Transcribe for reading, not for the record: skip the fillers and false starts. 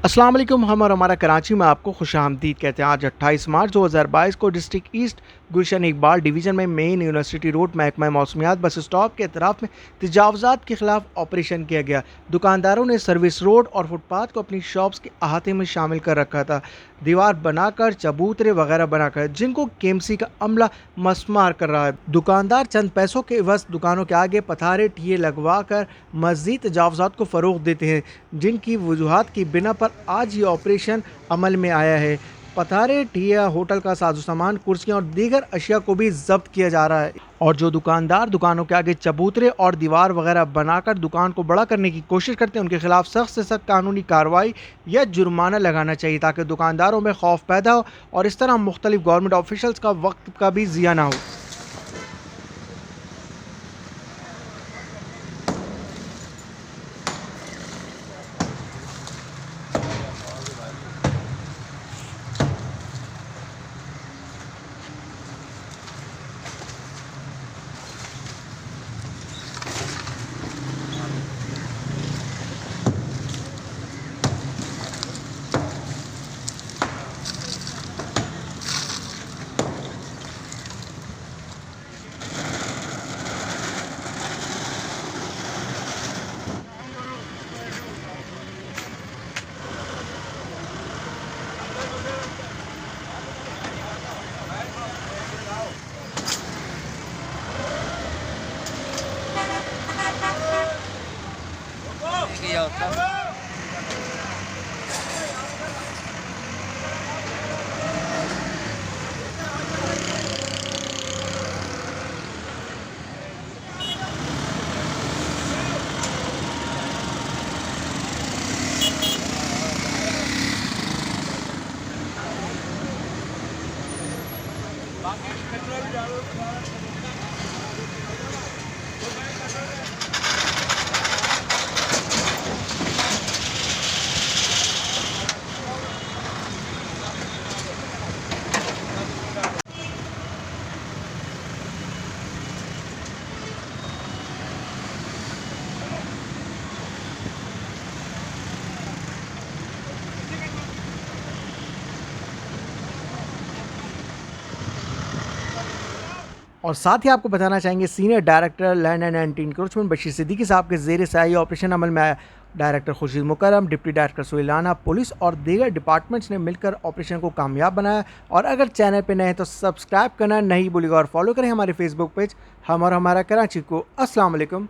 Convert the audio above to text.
अस्सलाम वालेकुम। हम और हमारा कराची में आपको खुशामदीद कहते हैं। आज 28 मार्च 2022 को डिस्ट्रिक्ट ईस्ट गुलशन इकबाल डिवीज़न में मेन यूनिवर्सिटी रोड महकमा मौसमियात बस स्टॉप के अतराफ में तजावज़ात के खिलाफ ऑपरेशन किया गया। दुकानदारों ने सर्विस रोड और फुटपाथ को अपनी शॉप्स के अहाते में शामिल कर रखा था, दीवार बनाकर, चबूतरे वगैरह बनाकर, जिनको केएमसी का अमला मस्मार कर रहा है। दुकानदार चंद पैसों के एवज दुकानों के आगे पथारे ठिये लगवा कर मज़ीद तजावज़ात को फ़रोग़ देते हैं, जिनकी वजूहात की बिना पर आज ये ऑपरेशन अमल में आया है। पथारे ठिया, होटल का साजो सामान, कुर्सियाँ और दीगर अशिया को भी जब्त किया जा रहा है। और जो दुकानदार दुकानों के आगे चबूतरे और दीवार वगैरह बनाकर दुकान को बड़ा करने की कोशिश करते हैं, उनके खिलाफ सख्त से सख्त कानूनी कार्रवाई या जुर्माना लगाना चाहिए, ताकि दुकानदारों में खौफ पैदा हो और इस तरह मुख्तलिफ गवर्नमेंट ऑफिशल्स का वक्त का भी ज़िया ना हो। किया होता। और साथ ही आपको बताना चाहेंगे, senior director land and anti encroachment Bashir Siddiqui साहब के ज़ेर साया ऑपरेशन अमल में आया। डायरेक्टर खुर्शीद मुकर्रम, डिप्टी डायरेक्टर सुहेलाना, पुलिस और दीगर डिपार्टमेंट्स ने मिलकर ऑपरेशन को कामयाब बनाया। और अगर चैनल पर नए हैं तो सब्सक्राइब करना नहीं भूलिएगा और फॉलो करें हमारे फेसबुक पेज हम और हमारा कराची को। अस्सलाम वालेकुम।